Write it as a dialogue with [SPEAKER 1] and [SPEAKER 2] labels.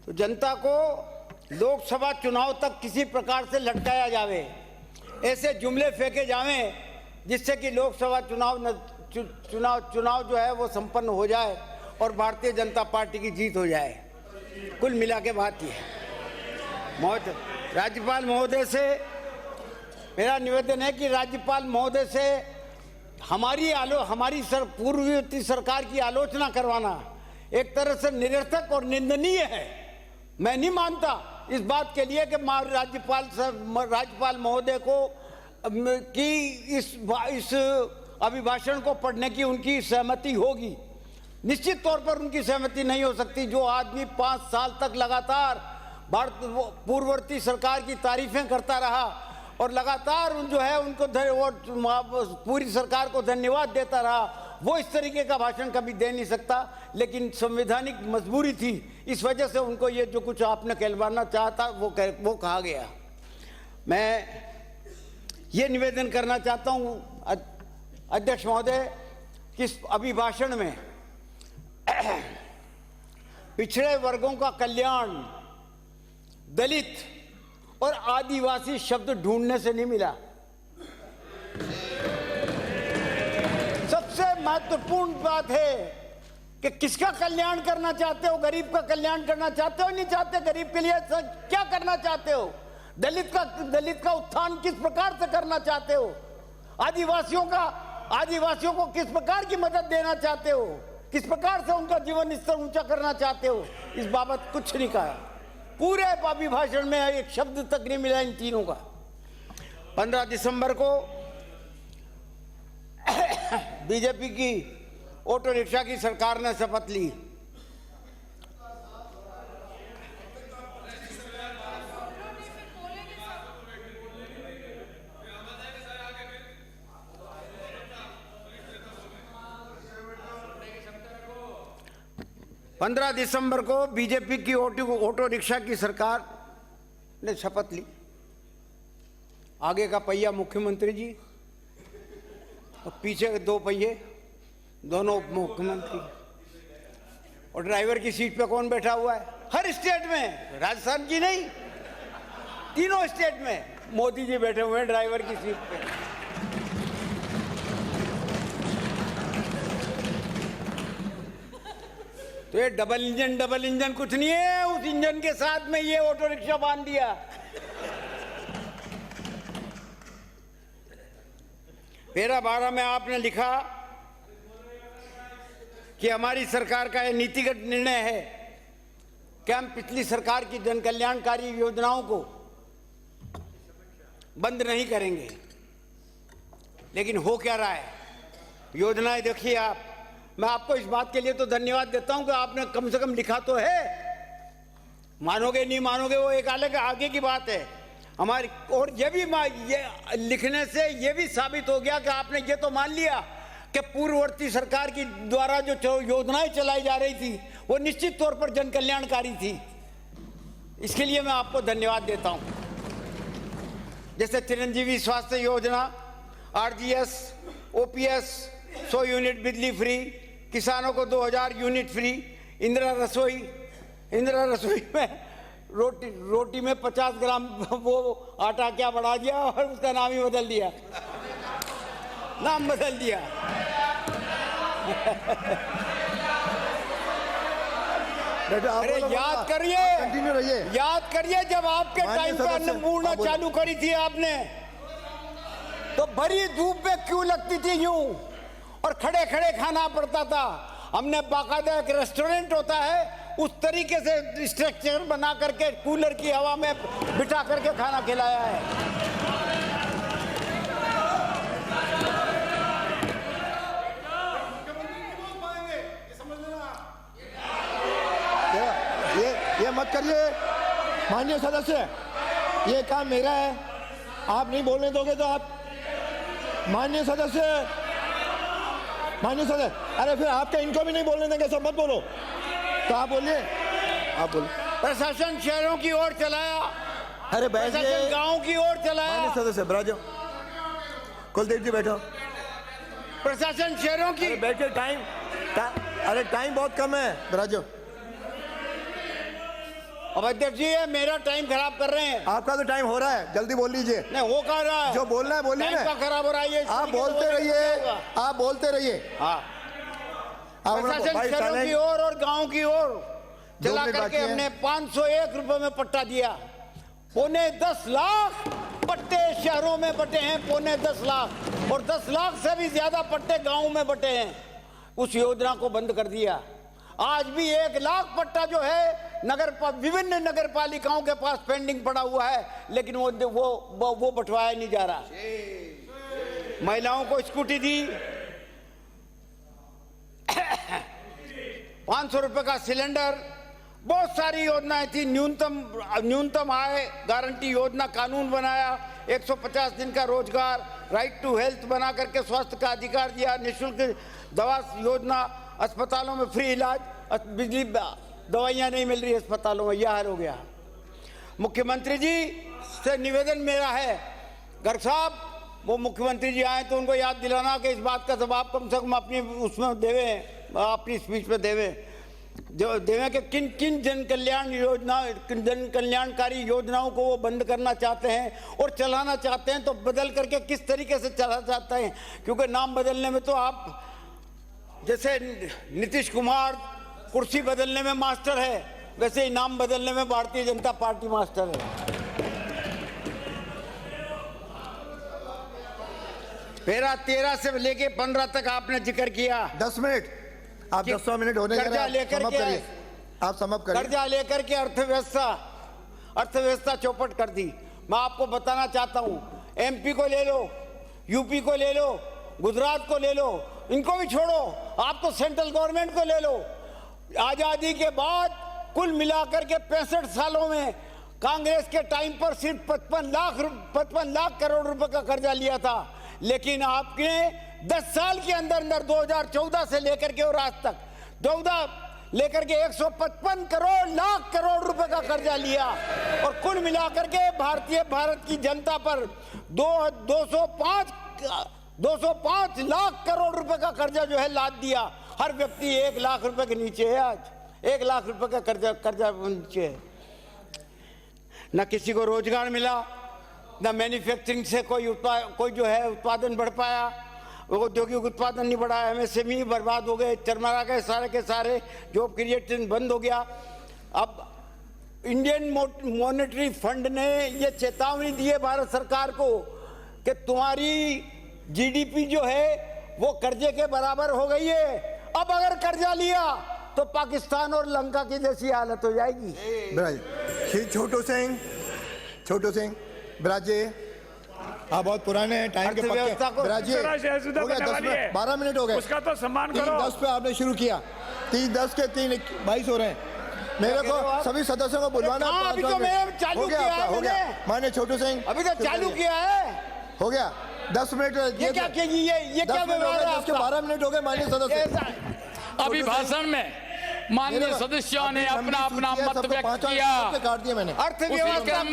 [SPEAKER 1] तो जनता को लोकसभा चुनाव तक किसी प्रकार से लटकाया जावे, ऐसे जुमले फेंके जावें जिससे कि लोकसभा चुनाव जो है वो संपन्न हो जाए और भारतीय जनता पार्टी की जीत हो जाए। कुल मिला के बात यह है। राज्यपाल महोदय से मेरा निवेदन है कि राज्यपाल महोदय से हमारी पूर्ववर्ती सरकार की आलोचना करवाना एक तरह से निरर्थक और निंदनीय है। मैं नहीं मानता इस बात के लिए कि राज्यपाल महोदय को कि इस अभिभाषण को पढ़ने की उनकी सहमति होगी। निश्चित तौर पर उनकी सहमति नहीं हो सकती। जो आदमी 5 साल तक लगातार पूर्ववर्ती सरकार की तारीफें करता रहा और लगातार जो है उनको पूरी सरकार को धन्यवाद देता रहा, वो इस तरीके का भाषण कभी दे नहीं सकता। लेकिन संवैधानिक मजबूरी थी, इस वजह से उनको ये जो कुछ आपने कहलवाना चाहता वो कहा गया। मैं ये निवेदन करना चाहता हूँ अध्यक्ष महोदय कि इस अभिभाषण में पिछड़े वर्गों का कल्याण, दलित और आदिवासी शब्द ढूंढने से नहीं मिला। सबसे महत्वपूर्ण बात है कि किसका कल्याण करना चाहते हो? गरीब का कल्याण करना चाहते हो नहीं चाहते? गरीब के लिए क्या करना चाहते हो? दलित का उत्थान किस प्रकार से करना चाहते हो? आदिवासियों को किस प्रकार की मदद देना चाहते हो? किस प्रकार से उनका जीवन स्तर ऊंचा करना चाहते हो? इस बाबत कुछ नहीं कहा। पूरे अभिभाषण में एक शब्द तक नहीं मिला इन तीनों का। 15 दिसंबर को बीजेपी की ऑटो रिक्शा की सरकार ने शपथ ली। पंद्रह दिसंबर को बीजेपी की ऑटो रिक्शा की सरकार ने शपथ ली। आगे का पहिया मुख्यमंत्री जी और पीछे के 2 पहिए दोनों उप मुख्यमंत्री। और ड्राइवर की सीट पे कौन बैठा हुआ है? हर स्टेट में, राजस्थान की नहीं, तीनों स्टेट में मोदी जी बैठे हुए हैं ड्राइवर की सीट पे। तो ये डबल इंजन कुछ नहीं है, उस इंजन के साथ में ये ऑटो रिक्शा बांध दिया। पैरा 12 में आपने लिखा कि हमारी सरकार का यह नीतिगत निर्णय है कि हम पिछली सरकार की जन कल्याणकारी योजनाओं को बंद नहीं करेंगे। लेकिन हो क्या रहा है? योजनाएं देखिए आप। मैं आपको इस बात के लिए तो धन्यवाद देता हूं कि आपने कम से कम लिखा तो है। मानोगे नहीं मानोगे वो एक अलग आगे की बात है हमारी। और ये लिखने से ये भी साबित हो गया कि आपने ये तो मान लिया कि पूर्ववर्ती सरकार की द्वारा जो योजनाएं चलाई जा रही थी वो निश्चित तौर पर जन कल्याणकारी थी। इसके लिए मैं आपको धन्यवाद देता हूं। जैसे चिरंजीवी स्वास्थ्य योजना, आरजीएस, ओपीएस, 100 यूनिट बिजली फ्री, किसानों को 2000 यूनिट फ्री, इंदिरा रसोई में रोटी में 50 ग्राम वो आटा क्या बढ़ा दिया और उसका नाम ही बदल दिया, नाम बदल दिया। अरे याद करिए जब आपके टाइम पे अन्नपूर्णा चालू करी थी आपने, तो भरी धूप में क्यों लगती थी यूं और खड़े खड़े खाना पड़ता था। हमने बाकायदा एक रेस्टोरेंट होता है उस तरीके से स्ट्रक्चर बना करके कूलर की हवा में बिठा करके खाना खिलाया है।
[SPEAKER 2] ये मत करिए माननीय सदस्य, ये काम मेरा है। आप नहीं बोलने दोगे तो आप माननीय सदस्य, अरे फिर आपके इनको भी नहीं बोलने देंगे, सब मत बोलो। तो आप बोलिए,
[SPEAKER 1] प्रशासन शहरों की ओर चलाया,
[SPEAKER 2] अरे बैठिए,
[SPEAKER 1] गांव की ओर चलाया।
[SPEAKER 2] माननीय सदस्य बैठो, कुलदीप जी बैठो।
[SPEAKER 1] प्रशासन शहरों की,
[SPEAKER 2] बैठे, टाइम बहुत कम है, बैठो।
[SPEAKER 1] अब अध्यक्ष जी ये मेरा टाइम खराब कर रहे हैं।
[SPEAKER 2] आपका तो टाइम हो रहा है, जल्दी बोल लीजिए।
[SPEAKER 1] नहीं हो कह रहा है,
[SPEAKER 2] जो बोलना है बोलिए
[SPEAKER 1] टाइम
[SPEAKER 2] ना।
[SPEAKER 1] का खराब हो रहा है ये।
[SPEAKER 2] आप बोलते रहिए, आप बोलते रहिए।
[SPEAKER 1] हाँ,
[SPEAKER 2] आप
[SPEAKER 1] प्रशासन
[SPEAKER 2] भाई
[SPEAKER 1] शहरों
[SPEAKER 2] साले-
[SPEAKER 1] की ओर और गांव की ओर चला
[SPEAKER 2] मिनट
[SPEAKER 1] करके
[SPEAKER 2] बाकी है।
[SPEAKER 1] हमने 501 रुपए में पट्टा दिया। 10.25 लाख पट्टे शहरों में बटे हैं, 10.25 लाख, और 10 लाख से भी ज्यादा पट्टे गांव में बटे हैं। उस योजना को बंद कर दिया। आज भी 1 लाख पट्टा जो है विभिन्न नगर पालिकाओं के पास पेंडिंग पड़ा हुआ है, लेकिन वो बंटवाया नहीं जा रहा। महिलाओं को स्कूटी दी, 500 रुपए का सिलेंडर, बहुत सारी योजनाएं थी। न्यूनतम आय गारंटी योजना कानून बनाया, 150 दिन का रोजगार, राइट टू हेल्थ बना करके स्वास्थ्य का अधिकार दिया, निःशुल्क दवा योजना, अस्पतालों में फ्री इलाज, बिजली दवाइयां नहीं मिल रही अस्पतालों में, यह हाल हो गया। मुख्यमंत्री जी से निवेदन मेरा है, गर्ग साहब वो मुख्यमंत्री जी आए तो उनको याद दिलाना कि इस बात का जवाब कम से कम अपनी उसमें देवे, अपनी स्पीच में देवे कि किन किन जन कल्याणकारी योजनाओं को वो बंद करना चाहते हैं और चलाना चाहते हैं, तो बदल करके किस तरीके से चला चाहते हैं। क्योंकि नाम बदलने में तो आप जैसे नीतीश कुमार कुर्सी बदलने में मास्टर है, वैसे ही नाम बदलने में भारतीय जनता पार्टी मास्टर है। पैरा 13 से लेके 15 तक आपने जिक्र किया।
[SPEAKER 2] 10 मिनट, आप 10 मिनट होने
[SPEAKER 1] कर्जा लेकर के
[SPEAKER 2] आप समाप्त करिए।
[SPEAKER 1] कर्जा लेकर के अर्थव्यवस्था चौपट कर दी। मैं आपको बताना चाहता हूं, एमपी को ले लो, यूपी को ले लो, गुजरात को ले लो, इनको भी छोड़ो, आप तो सेंट्रल गवर्नमेंट को ले लो। आजादी के बाद कुल मिलाकर के 65 सालों में कांग्रेस के टाइम पर सिर्फ 55 लाख करोड़ रुपए का कर्जा लिया था, लेकिन आपने 10 साल के अंदर 2014 से लेकर के और आज तक 14 लेकर के 155 लाख करोड़ रुपए का कर्जा लिया, और कुल मिलाकर के भारत की जनता पर 205 लाख करोड़ रुपए का कर्जा जो है लाद दिया। हर व्यक्ति 1 लाख रुपए के नीचे है, आज 1 लाख रुपए का कर्जा नीचे है। न किसी को रोजगार मिला, न मैन्युफैक्चरिंग से कोई जो है उत्पादन बढ़ पाया, औद्योगिक उत्पादन नहीं बढ़ा, एमएसएमई बर्बाद हो गए, चरमरा गए सारे के सारे, जॉब क्रिएशन बंद हो गया। अब इंडियन मॉनेटरी फंड ने ये चेतावनी दी है भारत सरकार को कि तुम्हारी जीडीपी जो है वो कर्जे के बराबर हो गई है। अब अगर कर्जा लिया तो पाकिस्तान और लंका की जैसी हालत हो जाएगी।
[SPEAKER 2] श्री छोटू सिंह ब्राज जी, आप बहुत पुराने हैं, टाइम के पक्के। ब्राज जी, हो गया 10 मिनट, 12 मिनट हो गए,
[SPEAKER 3] उसका तो सम्मान करो।
[SPEAKER 2] 3:10 पे आपने शुरू किया, 3:10 के 3:22 हो रहे हैं। मेरे को सभी सदस्यों को बुलवाना।
[SPEAKER 1] अभी तो मैं चालू किया है,
[SPEAKER 2] हो गया माननीय छोटू सिंह,
[SPEAKER 1] अभी तो चालू किया है,
[SPEAKER 2] हो गया 10 मिनट।
[SPEAKER 1] ये क्या व्यवहार है आपका?
[SPEAKER 2] 12 मिनट हो गए माननीय सदस्य।
[SPEAKER 4] अभी भाषण में माननीय सदस्यों ने अपना मत व्यक्त किया।
[SPEAKER 2] काट दिया मैंने।
[SPEAKER 1] अर्थव्यवस्था